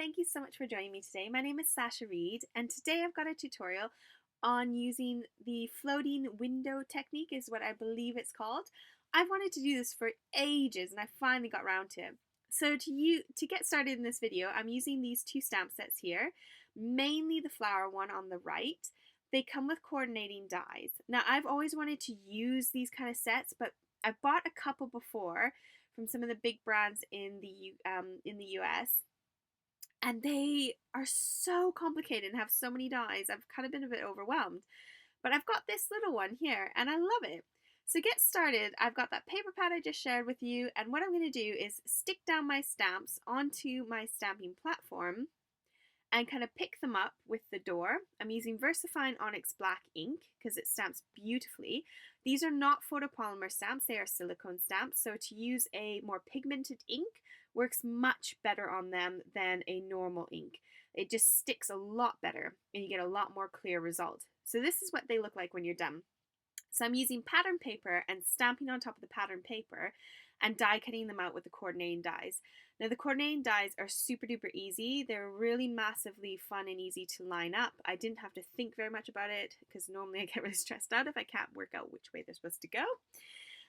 thank you so much for joining me today. My name is Sasha Reade, and today I've got a tutorial on using the floating window technique is what I believe it's called. I've wanted to do this for ages and I finally got around to it. So to get started in this video, I'm using these two stamp sets here, mainly the flower one on the right. They come with coordinating dies. Now I've always wanted to use these kind of sets, but I've bought a couple before from some of the big brands in the US. And they are so complicated and have so many dies. I've kind of been a bit overwhelmed. But I've got this little one here and I love it. So to get started, I've got that paper pad I just shared with you, and what I'm going to do is stick down my stamps onto my stamping platform and kind of pick them up with the door. I'm using VersaFine Onyx Black ink because it stamps beautifully. These are not photopolymer stamps, they are silicone stamps, so to use a more pigmented ink works much better on them than a normal ink. It just sticks a lot better and you get a lot more clear result. So this is what they look like when you're done. So I'm using pattern paper and stamping on top of the pattern paper and die cutting them out with the coordinating dies. Now the coordinating dies are super duper easy. They're really massively fun and easy to line up. I didn't have to think very much about it because normally I get really stressed out if I can't work out which way they're supposed to go.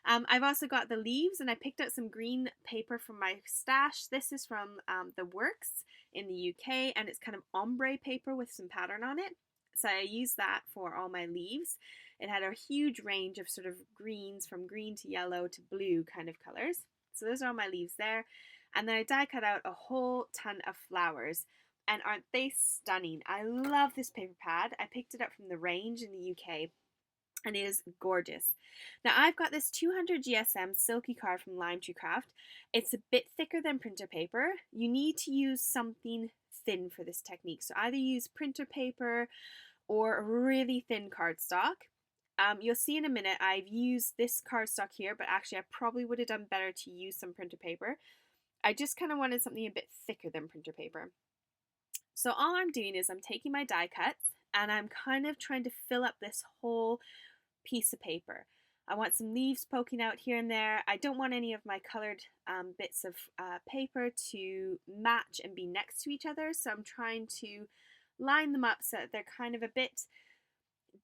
I've also got the leaves, and I picked out some green paper from my stash. This is from the Works in the UK, and it's kind of ombre paper with some pattern on it. So I used that for all my leaves. It had a huge range of sort of greens, from green to yellow to blue kind of colors. So those are all my leaves there. And then I die cut out a whole ton of flowers. And aren't they stunning? I love this paper pad. I picked it up from the Range in the UK. And it is gorgeous. Now I've got this 200 GSM silky card from Limetree Craft. It's a bit thicker than printer paper. You need to use something thin for this technique. So either use printer paper or a really thin cardstock. You'll see in a minute I've used this cardstock here, but actually I probably would have done better to use some printer paper. I just kind of wanted something a bit thicker than printer paper. So all I'm doing is I'm taking my die cuts and I'm kind of trying to fill up this whole piece of paper. I want some leaves poking out here and there. I don't want any of my colored bits of paper to match and be next to each other, so I'm trying to line them up so that they're kind of a bit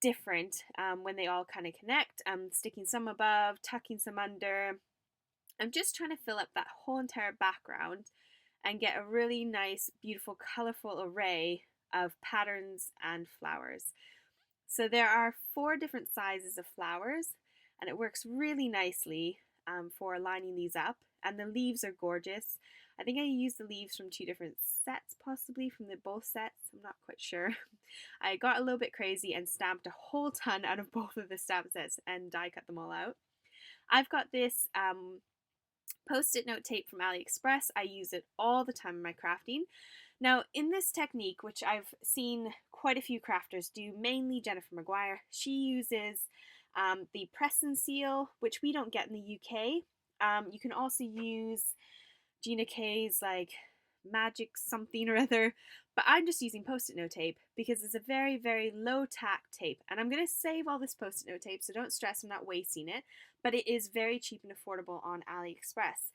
different when they all kind of connect. I'm sticking some above, tucking some under. I'm just trying to fill up that whole entire background and get a really nice, beautiful, colorful array of patterns and flowers. So there are 4 different sizes of flowers, and it works really nicely for lining these up. And the leaves are gorgeous. I think I used the leaves from 2 different sets, possibly from both sets. I'm not quite sure. I got a little bit crazy and stamped a whole ton out of both of the stamp sets and die cut them all out. I've got this post-it note tape from AliExpress. I use it all the time in my crafting. Now, in this technique, which I've seen quite a few crafters do, mainly Jennifer Maguire, she uses the press and seal, which we don't get in the UK. You can also use Gina K's like magic something or other, but I'm just using post-it note tape because it's a very, very low tack tape. And I'm going to save all this post-it note tape, so don't stress, I'm not wasting it, but it is very cheap and affordable on AliExpress.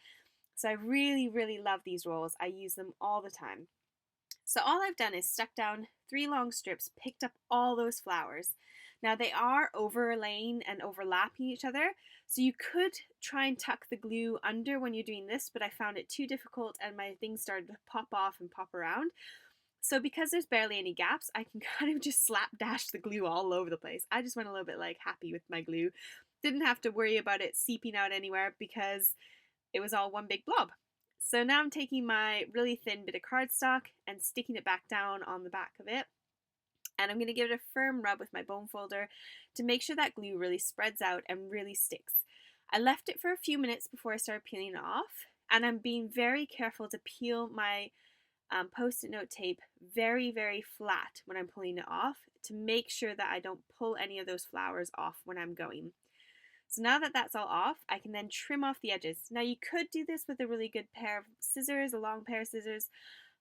So I really, really love these rolls. I use them all the time. So all I've done is stuck down 3 long strips, picked up all those flowers. Now they are overlaying and overlapping each other, so you could try and tuck the glue under when you're doing this, but I found it too difficult and my things started to pop off and pop around. So because there's barely any gaps, I can kind of just slapdash the glue all over the place. I just went a little bit like happy with my glue. Didn't have to worry about it seeping out anywhere because it was all one big blob. So now I'm taking my really thin bit of cardstock and sticking it back down on the back of it. And I'm going to give it a firm rub with my bone folder to make sure that glue really spreads out and really sticks. I left it for a few minutes before I started peeling it off, and I'm being very careful to peel my post-it note tape very, very flat when I'm pulling it off to make sure that I don't pull any of those flowers off when I'm going. So now that that's all off, I can then trim off the edges. Now you could do this with a really good pair of scissors, a long pair of scissors.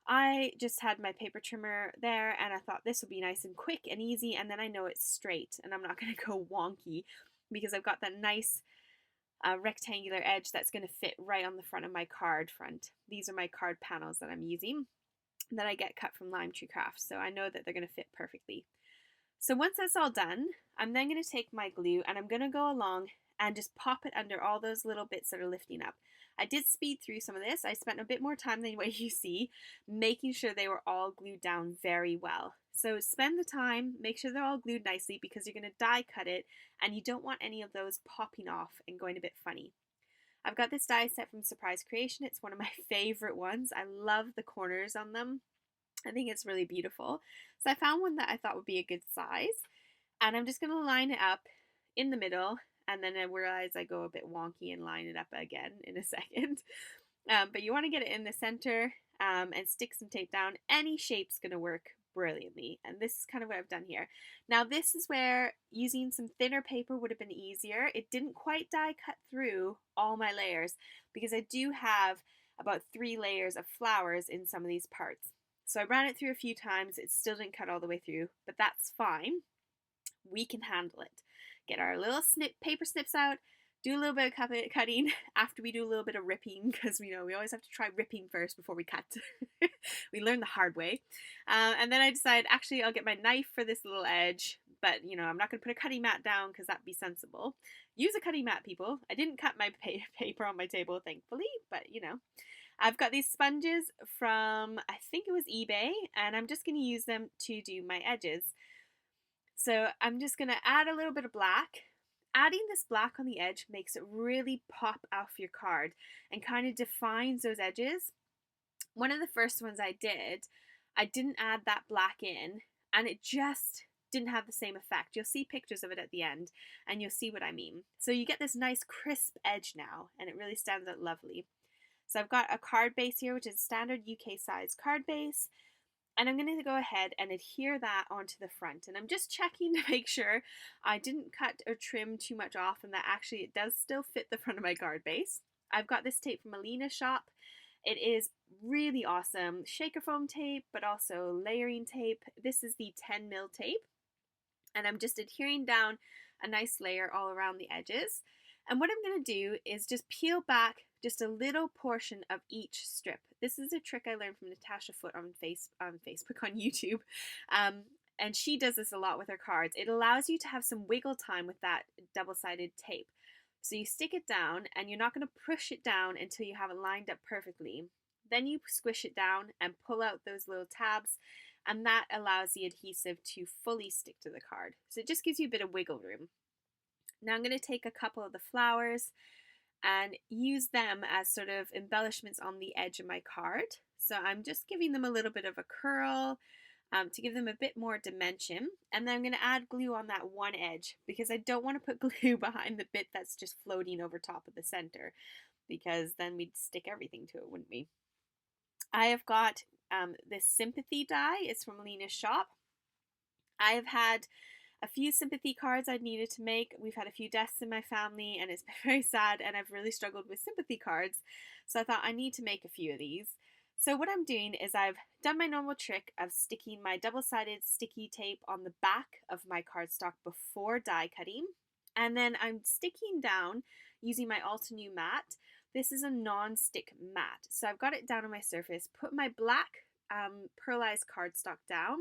I just had my paper trimmer there and I thought this would be nice and quick and easy, and then I know it's straight and I'm not going to go wonky because I've got that nice rectangular edge that's going to fit right on the front of my card front. These are my card panels that I'm using. that I get cut from Lime Tree Crafts, so I know that they're going to fit perfectly. So once that's all done, I'm then going to take my glue and I'm going to go along and just pop it under all those little bits that are lifting up. I did speed through some of this. I spent a bit more time than what you see, making sure they were all glued down very well. So spend the time, make sure they're all glued nicely because you're going to die cut it and you don't want any of those popping off and going a bit funny. I've got this die set from Surprise Creation. It's one of my favorite ones. I love the corners on them. I think it's really beautiful. So I found one that I thought would be a good size. And I'm just going to line it up in the middle. And then I realize I go a bit wonky and line it up again in a second. But you want to get it in the center and stick some tape down. Any shape's going to work brilliantly. And this is kind of what I've done here. Now this is where using some thinner paper would have been easier. It didn't quite die cut through all my layers because I do have about 3 layers of flowers in some of these parts. So I ran it through a few times. It still didn't cut all the way through, but that's fine. We can handle it. Get our little paper snips out, do a little bit of cutting after we do a little bit of ripping, because we always have to try ripping first before we cut. We learn the hard way. And then I decided, actually, I'll get my knife for this little edge, but I'm not going to put a cutting mat down because that'd be sensible. Use a cutting mat, people. I didn't cut my paper on my table, thankfully, but I've got these sponges from, I think it was eBay, and I'm just going to use them to do my edges. So I'm just going to add a little bit of black. Adding this black on the edge makes it really pop off your card and kind of defines those edges. One of the first ones I didn't add that black in, and it just didn't have the same effect. You'll see pictures of it at the end, and you'll see what I mean. So you get this nice crisp edge now, and it really stands out lovely. So I've got a card base here, which is a standard UK size card base. And I'm going to go ahead and adhere that onto the front. And I'm just checking to make sure I didn't cut or trim too much off and that actually it does still fit the front of my card base. I've got this tape from Alina's shop. It is really awesome. Shaker foam tape, but also layering tape. This is the 10mm tape. And I'm just adhering down a nice layer all around the edges. And what I'm going to do is just peel back just a little portion of each strip. This is a trick I learned from Natasha Foot on Facebook, on YouTube. And she does this a lot with her cards. It allows you to have some wiggle time with that double-sided tape. So you stick it down and you're not going to push it down until you have it lined up perfectly. Then you squish it down and pull out those little tabs, and that allows the adhesive to fully stick to the card. So it just gives you a bit of wiggle room. Now I'm going to take a couple of the flowers and use them as sort of embellishments on the edge of my card. So I'm just giving them a little bit of a curl to give them a bit more dimension. And then I'm going to add glue on that one edge because I don't want to put glue behind the bit that's just floating over top of the center, because then we'd stick everything to it, wouldn't we? I have got this sympathy die. It's from Alina's shop. I have had a few sympathy cards I needed to make. We've had a few deaths in my family and it's been very sad, and I've really struggled with sympathy cards. So I thought I need to make a few of these. So what I'm doing is I've done my normal trick of sticking my double-sided sticky tape on the back of my cardstock before die cutting. And then I'm sticking down using my Altenew mat. This is a non-stick mat. So I've got it down on my surface, put my black pearlized cardstock down,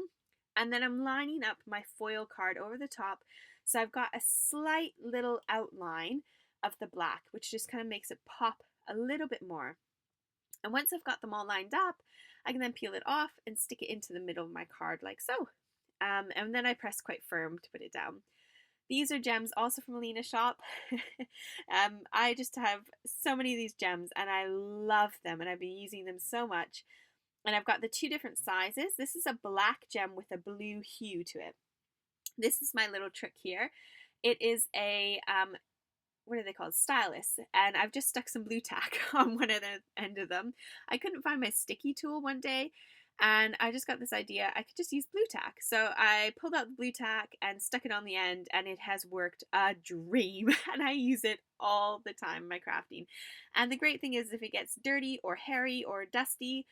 and then I'm lining up my foil card over the top. So I've got a slight little outline of the black, which just kind of makes it pop a little bit more. And once I've got them all lined up, I can then peel it off and stick it into the middle of my card like so. And then I press quite firm to put it down. These are gems also from Alina's shop. I just have so many of these gems and I love them, and I've been using them so much. And I've got the 2 different sizes. This is a black gem with a blue hue to it. This is my little trick here. It is a, what are they called? Stylus. And I've just stuck some blue tack on one of the end of them. I couldn't find my sticky tool one day, and I just got this idea I could just use blue tack. So I pulled out the blue tack and stuck it on the end, and it has worked a dream. And I use it all the time in my crafting. And the great thing is if it gets dirty or hairy or dusty,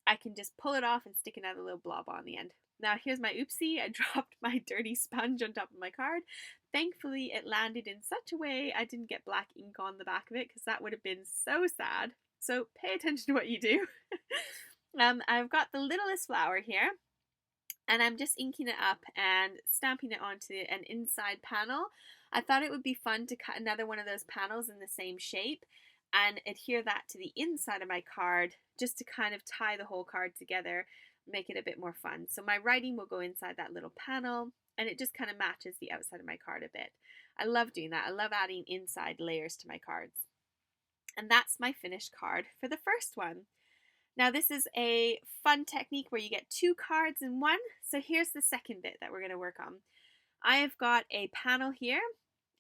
I can just pull it off and stick another little blob on the end. Now here's my oopsie. I dropped my dirty sponge on top of my card. Thankfully it landed in such a way I didn't get black ink on the back of it, because that would have been so sad. So pay attention to what you do. I've got the littlest flower here, and I'm just inking it up and stamping it onto an inside panel. I thought it would be fun to cut another one of those panels in the same shape and adhere that to the inside of my card, just to kind of tie the whole card together, make it a bit more fun. So my writing will go inside that little panel, and it just kind of matches the outside of my card a bit. I love doing that. I love adding inside layers to my cards. And that's my finished card for the first one. Now this is a fun technique where you get two cards in one. So here's the second bit that we're going to work on. I have got a panel here,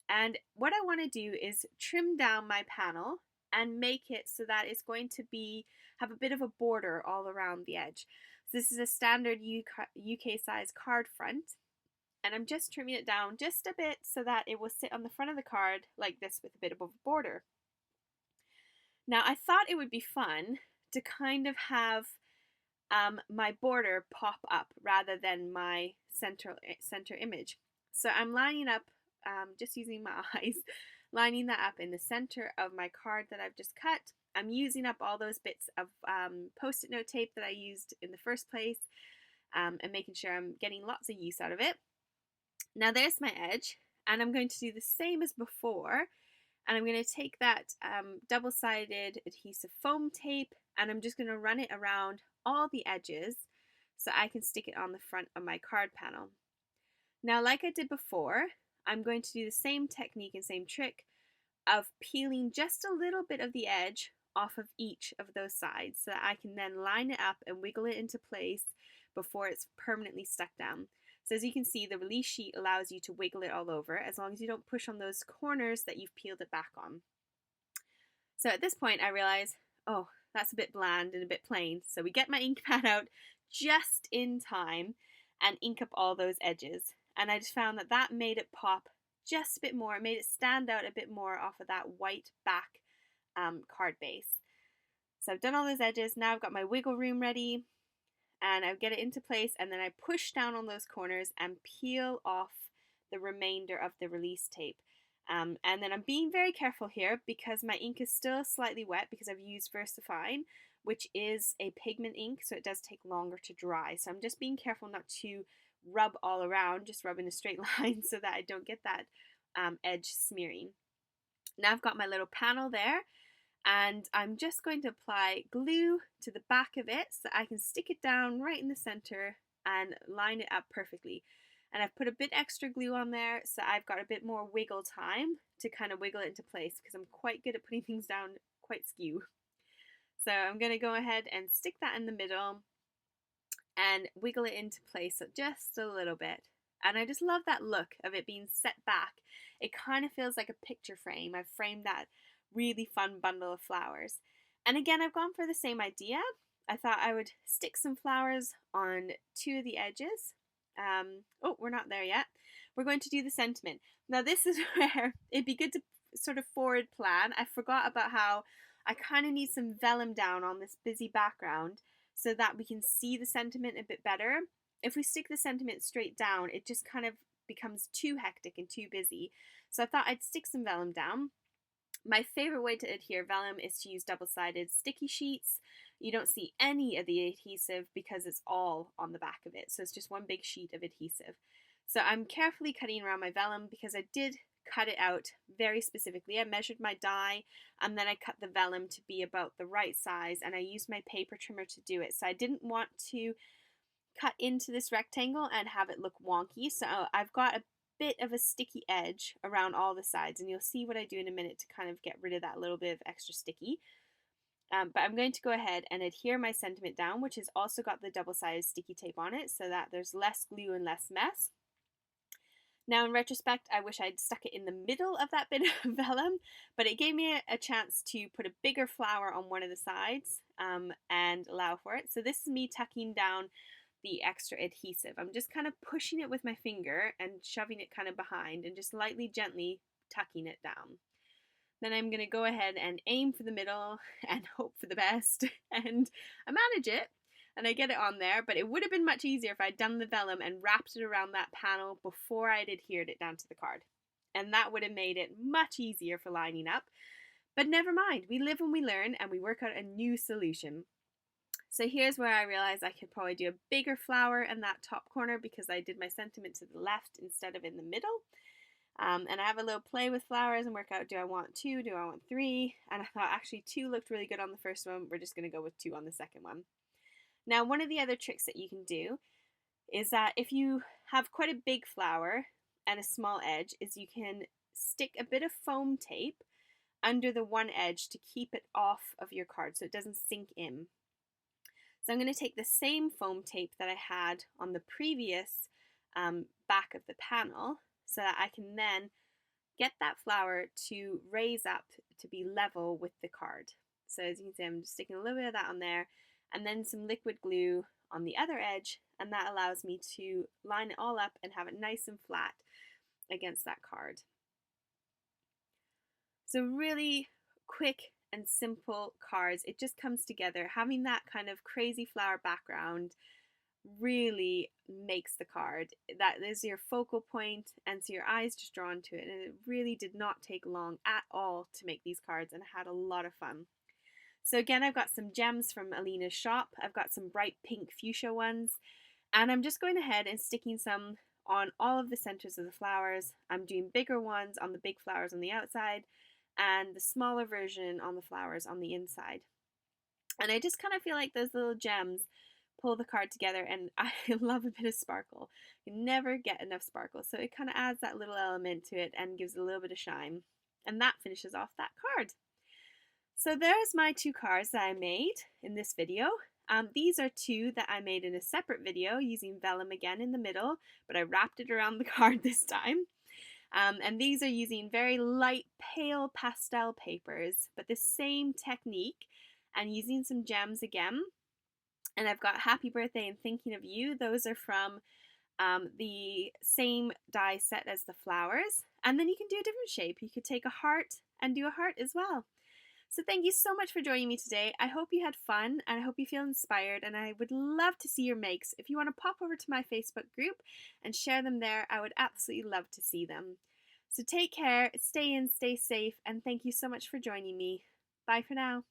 and what I want to do is trim down my panel and make it so that it's going to have a bit of a border all around the edge. So this is a standard UK size card front, and I'm just trimming it down just a bit so that it will sit on the front of the card like this with a bit of a border. Now I thought it would be fun to kind of have my border pop up rather than my center image. So I'm lining up, just using my eyes, lining that up in the center of my card that I've just cut. I'm using up all those bits of post-it note tape that I used in the first place, and making sure I'm getting lots of use out of it. Now there's my edge, and I'm going to do the same as before, and I'm going to take that double-sided adhesive foam tape, and I'm just going to run it around all the edges so I can stick it on the front of my card panel. Now, like I did before, I'm going to do the same technique and same trick of peeling just a little bit of the edge off of each of those sides so that I can then line it up and wiggle it into place before it's permanently stuck down. So as you can see, the release sheet allows you to wiggle it all over as long as you don't push on those corners that you've peeled it back on. So at this point I realize, oh, that's a bit bland and a bit plain. So we get my ink pad out just in time and ink up all those edges. And I just found that that made it pop just a bit more. It made it stand out a bit more off of that white back card base. So I've done all those edges. Now I've got my wiggle room ready, and I get it into place, and then I push down on those corners and peel off the remainder of the release tape. And then I'm being very careful here because my ink is still slightly wet because I've used VersaFine, which is a pigment ink, so it does take longer to dry. So I'm just being careful not to rub all around, just rub in a straight line so that I don't get that edge smearing. Now I've got my little panel there, and I'm just going to apply glue to the back of it so I can stick it down right in the center and line it up perfectly. And I've put a bit extra glue on there so I've got a bit more wiggle time to kind of wiggle it into place because I'm quite good at putting things down quite skew. So I'm going to go ahead and stick that in the middle and wiggle it into place just a little bit. And I just love that look of it being set back. It kind of feels like a picture frame. I've framed that really fun bundle of flowers. And again, I've gone for the same idea. I thought I would stick some flowers on two of the edges. Oh, we're not there yet. We're going to do the sentiment. Now this is where it'd be good to sort of forward plan. I forgot about how I kind of need some vellum down on this busy background so that we can see the sentiment a bit better. If we stick the sentiment straight down, it just kind of becomes too hectic and too busy. So I thought I'd stick some vellum down. My favorite way to adhere vellum is to use double-sided sticky sheets. You don't see any of the adhesive because it's all on the back of it. So it's just one big sheet of adhesive. So I'm carefully cutting around my vellum because I did cut it out very specifically. I measured my die and then I cut the vellum to be about the right size, and I used my paper trimmer to do it. So I didn't want to cut into this rectangle and have it look wonky. So I've got a bit of a sticky edge around all the sides, and you'll see what I do in a minute to kind of get rid of that little bit of extra sticky. But I'm going to go ahead and adhere my sentiment down, which has also got the double-sided sticky tape on it so that there's less glue and less mess. Now in retrospect, I wish I'd stuck it in the middle of that bit of vellum, but it gave me a chance to put a bigger flower on one of the sides and allow for it. So this is me tucking down the extra adhesive. I'm just kind of pushing it with my finger and shoving it kind of behind and just lightly, gently tucking it down. Then I'm going to go ahead and aim for the middle and hope for the best, and I manage it and I get it on there. But it would have been much easier if I'd done the vellum and wrapped it around that panel before I'd adhered it down to the card, and that would have made it much easier for lining up. But never mind, we live and we learn and we work out a new solution. So here's where I realized I could probably do a bigger flower in that top corner because I did my sentiment to the left instead of in the middle. And I have a little play with flowers and work out, do I want 2, do I want 3? And I thought actually 2 looked really good on the first one, we're just going to go with 2 on the second one. Now one of the other tricks that you can do is that if you have quite a big flower and a small edge, is you can stick a bit of foam tape under the one edge to keep it off of your card so it doesn't sink in. So I'm going to take the same foam tape that I had on the previous back of the panel so that I can then get that flower to raise up to be level with the card. So as you can see, I'm just sticking a little bit of that on there and then some liquid glue on the other edge, and that allows me to line it all up and have it nice and flat against that card. So really quick and simple cards. It just comes together. Having that kind of crazy flower background really makes the card. That is your focal point, and so your eyes just drawn to it. And it really did not take long at all to make these cards, and I had a lot of fun. So again, I've got some gems from Alina's shop. I've got some bright pink fuchsia ones, and I'm just going ahead and sticking some on all of the centers of the flowers. I'm doing bigger ones on the big flowers on the outside and the smaller version on the flowers on the inside. And I just kind of feel like those little gems pull the card together, and I love a bit of sparkle. You never get enough sparkle, so it kind of adds that little element to it and gives a little bit of shine. And that finishes off that card. So there's my 2 cards that I made in this video. These are 2 that I made in a separate video using vellum again in the middle, but I wrapped it around the card this time. And these are using very light pale pastel papers, but the same technique, and using some gems again. And I've got Happy Birthday and Thinking of You. Those are from the same die set as the flowers. And then you can do a different shape. You could take a heart and do a heart as well. So thank you so much for joining me today. I hope you had fun, and I hope you feel inspired, and I would love to see your makes. If you want to pop over to my Facebook group and share them there, I would absolutely love to see them. So take care, stay in, stay safe, and thank you so much for joining me. Bye for now.